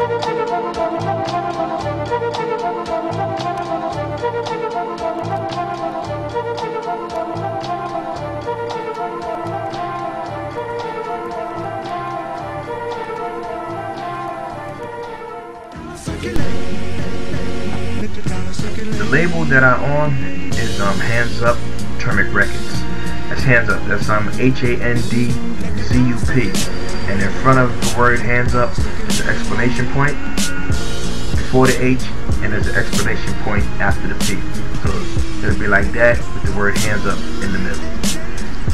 The label that I'm on is Hands Up Turmeric Records. That's Hands Up. That's HANDZUP. And in front of the word Hands Up is an exclamation point before the H, and there's an exclamation point after the P. So it'll be like that with the word Hands Up in the middle.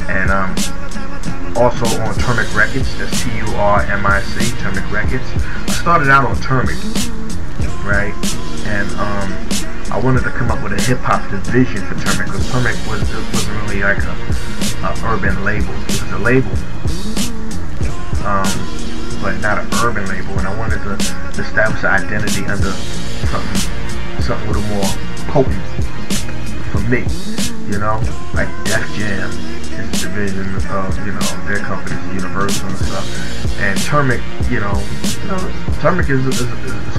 And also on Turmeric Records. That's TURMIC, Turmeric Records. I started out on Turmeric, right? And I wanted to come up with a hip-hop division for Turmeric, because Turmeric wasn't really like a urban label. It was a label, but not an urban label, and I wanted to establish an identity under something a little more potent for me, you know, like Def Jam is a division of, you know, their companies, Universal and stuff. And Turmeric, you know, Turmeric is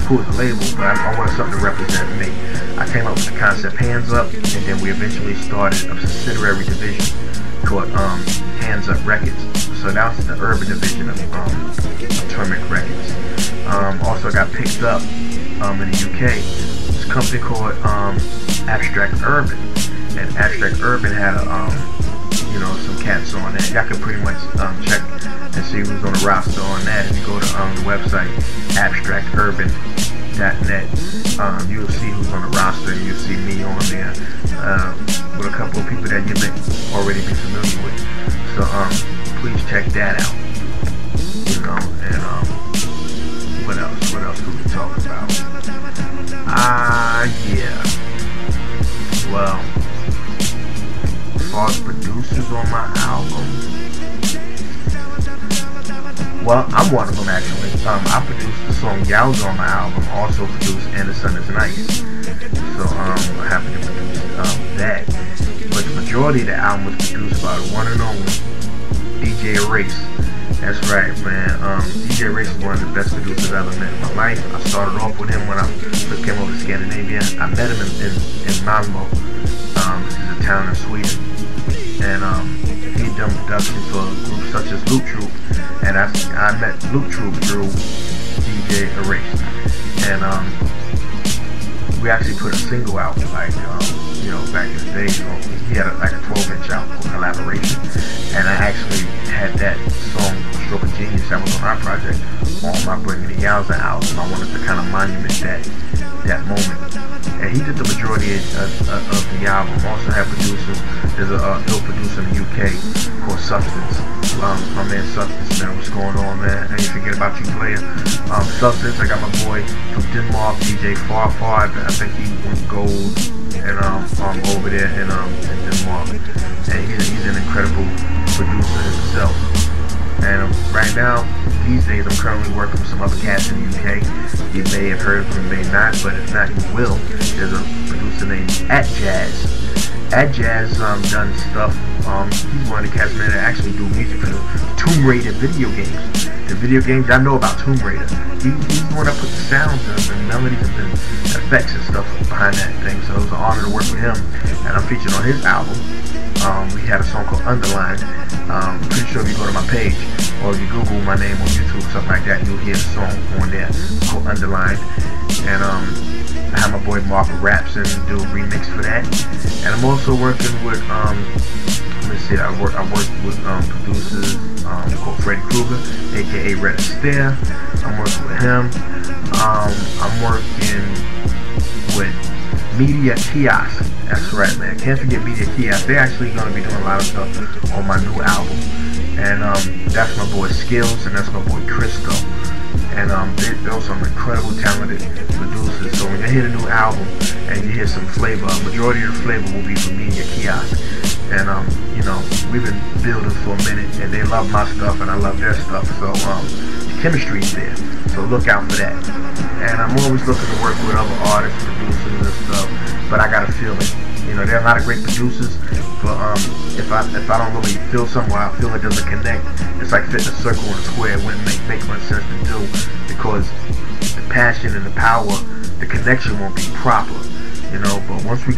cool as a label, but I wanted something to represent me. I came up with the concept Hands Up, and then we eventually started a subsidiary division called Hands Up Records. So that was the urban division of Turmeric Records. Also got picked up in the UK. This company called Abstract Urban, and Abstract Urban had you know, some cats on that. Y'all can pretty much check and see who's on the roster on that. If you go to the website abstracturban.net, you'll see who's on the roster, and you'll see me on there with a couple of people that you may already be familiar with. So please check that out. You know, and what else could we talk about? Yeah. Well, as far as producers on my album, well, I'm one of them actually. I produced the song Yowza on my album, also produced And the Sun Is Nice. So I'm happy to produce that. But the majority of the album was produced by the one and only DJ Erase. That's right, man. DJ Erase is one of the best producers I've ever met in my life. I started off with him when I first came over to Scandinavia. I met him in Malmo. This is a town in Sweden. And he'd done production for groups such as Loop Troop. And I met Loop Troop through DJ Erase. And we actually put a single out, like, you know, back in the day. He had like a 12-inch out for collaboration. And I actually had that song, Stroke of Genius, that was on our project, on my Bringing the Yowza album. I wanted to kind of monument that moment. And he did the majority of the album. Also had producers. There's a ill producer in the UK called Substance. My man Substance, man, what's going on, man? I ain't forget about you, player. Substance, I got my boy from Denmark, DJ Farfar. I think he went gold and over there in Denmark. And he's an incredible producer himself. And right now, these days, I'm currently working with some other cats in the UK. You may have heard of him, may not, but if not, you will. There's a producer named Atjazz. Atjazz done stuff. He's one of the cats, man, that actually do music for the Tomb Raider video games. The video games, I know about Tomb Raider. He's the one that put the sounds and melodies and effects and stuff behind that thing. So it was an honor to work with him. And I'm featured on his album. We had a song called Underlined. I'm pretty sure if you go to my page or if you Google my name on YouTube, something like that, you'll hear the song on there called Underlined. And I have my boy Marc Rapson do a remix for that. And I'm also working with let me see, I work with producers called FREDDIE CRUGER, a.k.a. Astaire. I'm working with him. I'm working with Media Kiosk. That's right, man. Can't forget Media Kiosk. They're actually going to be doing a lot of stuff on my new album. And that's my boy Skills, and that's my boy Christo. And they're some incredible talented producers. So when you hear the new album and you hear some flavor, a majority of the flavor will be from Media Kiosk. And you know, we've been building for a minute, and they love my stuff, and I love their stuff. So the chemistry's there. So look out for that. And I'm always looking to work with other artists, producers, and stuff. But I gotta feel it. You know, there are a lot of great producers, but if I don't really feel something, I feel it doesn't connect. It's like fitting a circle and a square. It wouldn't make much sense to do, because the passion and the power, the connection won't be proper, you know. But once we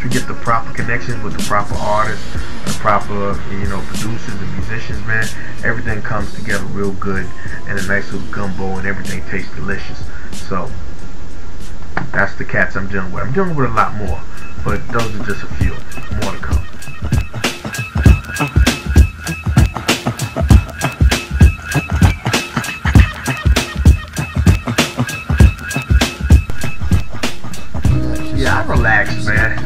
get the proper connection with the proper artists, the proper, you know, producers and musicians, man, everything comes together real good and a nice little gumbo, and everything tastes delicious. So that's the cats I'm dealing with. I'm dealing with a lot more, but those are just a few. More to come. Yeah, I relax, man.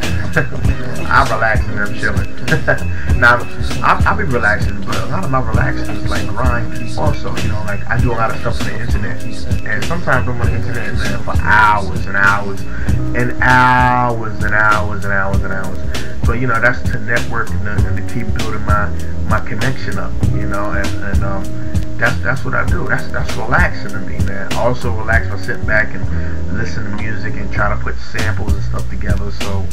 I'm relaxing, I'm chilling. Now, I'll be relaxing, but a lot of my relaxing is like grind also, you know, like I do a lot of stuff on the internet, and sometimes I'm on the internet, man, for hours and hours and hours and hours and hours and hours. But you know, that's to network and to keep building my connection up, you know, and that's what I do. That's relaxing to me, man. I also relax by sitting back and listen to music and try to put samples and stuff together, so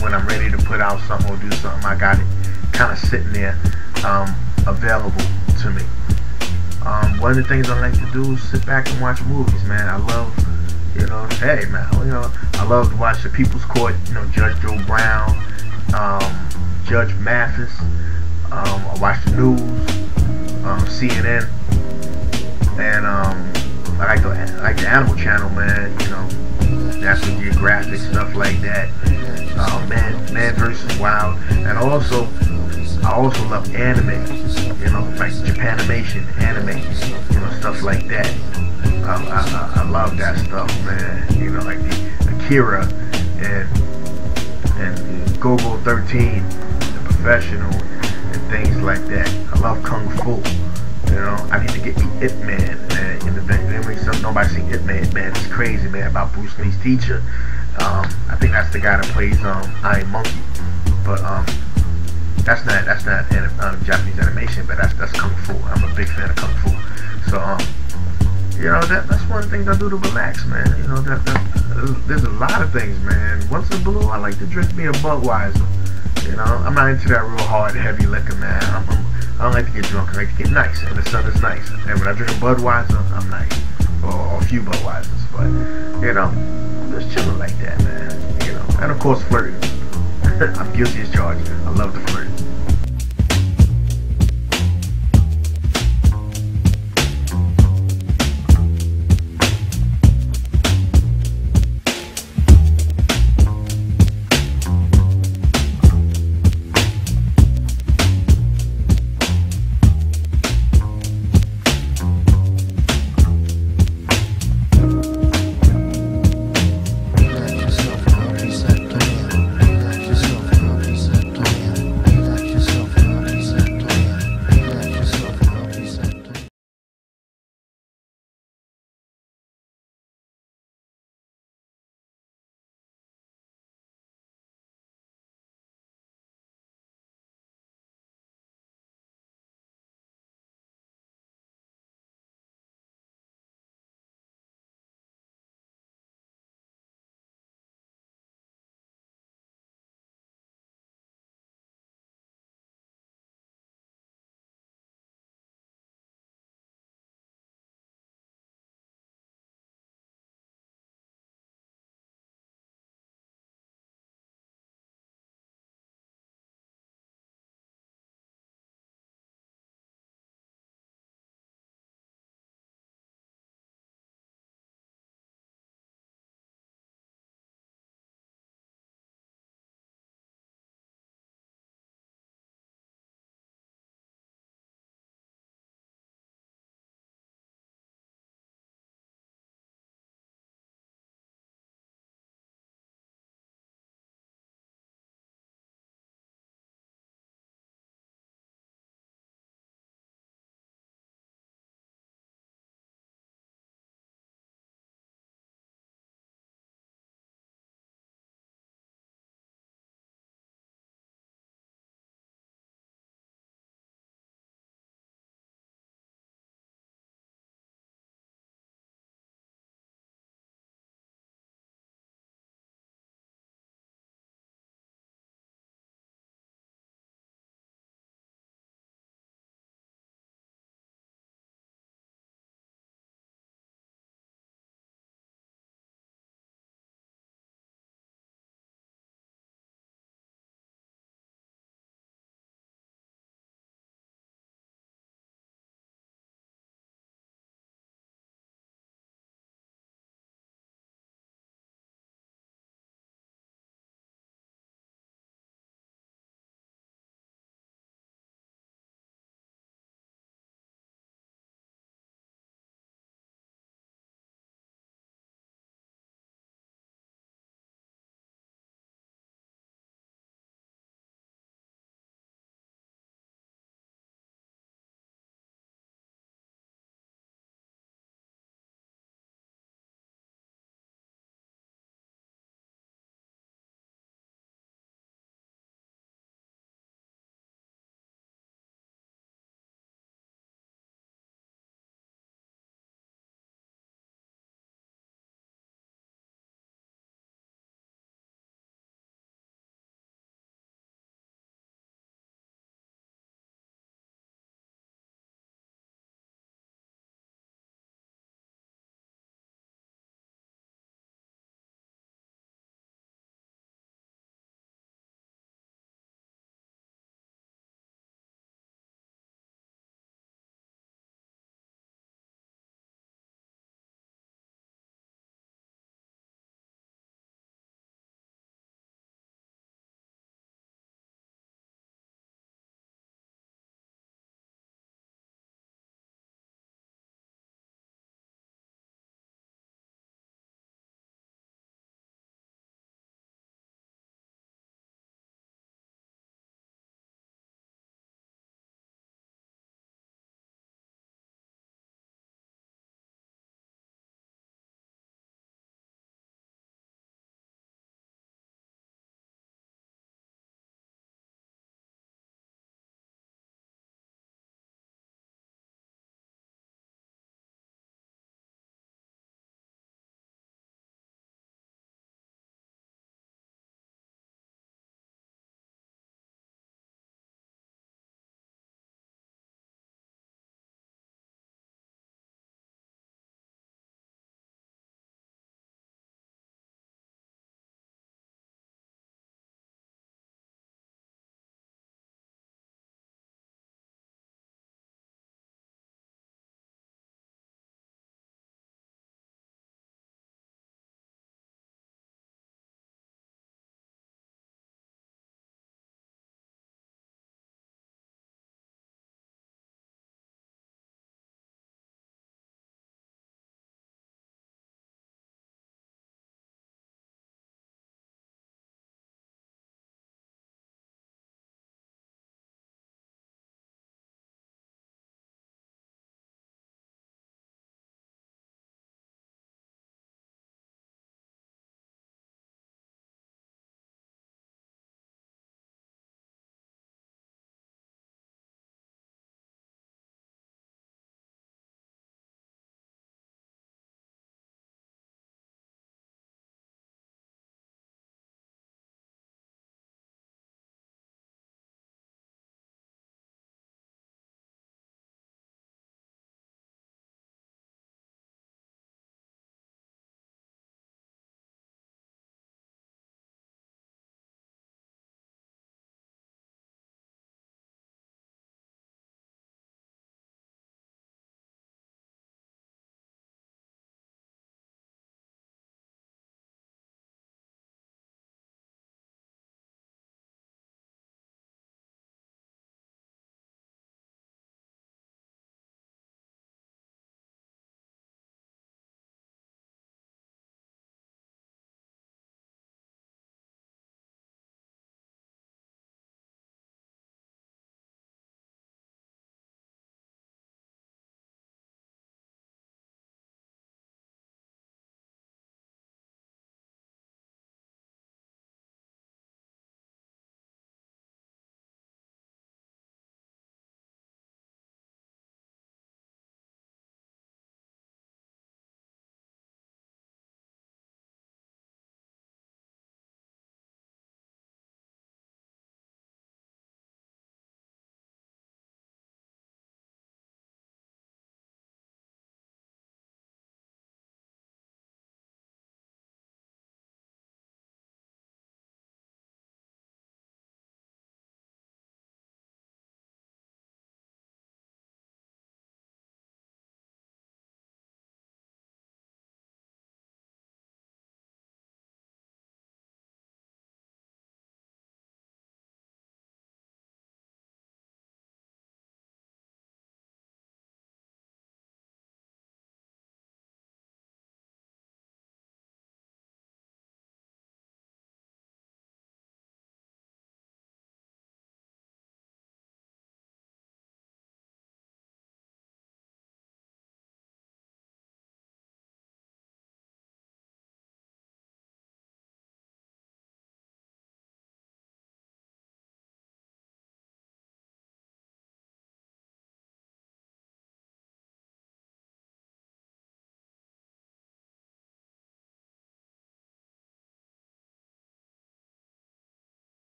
when I'm ready to put out something or do something, I got it kind of sitting there available to me. One of the things I like to do is sit back and watch movies, man. I love, you know, hey man, you know, I love to watch the People's Court, you know, Judge Joe Brown, Judge Mathis. I watch the news, CNN, and I like the Animal Channel, man. You know, National Geographic, stuff like that. Man vs. Wild, and I also love anime, you know, like Japanimation, anime, you know, stuff like that. I love that stuff, man. You know, like the Akira and Go-Go 13, The Professional, and things like that. I love Kung Fu. You know, I need to get the Ip Man, man, in the back. Nobody seen Ip Man, man. It's crazy, man, about Bruce Lee's teacher. I think that's the guy that plays Iron Monkey, but that's not Japanese animation, but that's Kung Fu. I'm a big fan of Kung Fu. So you know, that's one thing I do to relax, man. You know, there's a lot of things, man. Once in a blue, I like to drink me a Budweiser. You know, I'm not into that real hard, heavy liquor, man. I don't like to get drunk. I like to get nice, and the sun is nice. And when I drink a Budweiser, I'm nice, or a few Budweisers. But you know, just chilling like that, man. You know, and of course flirting. I'm guilty as charged. I love to flirt.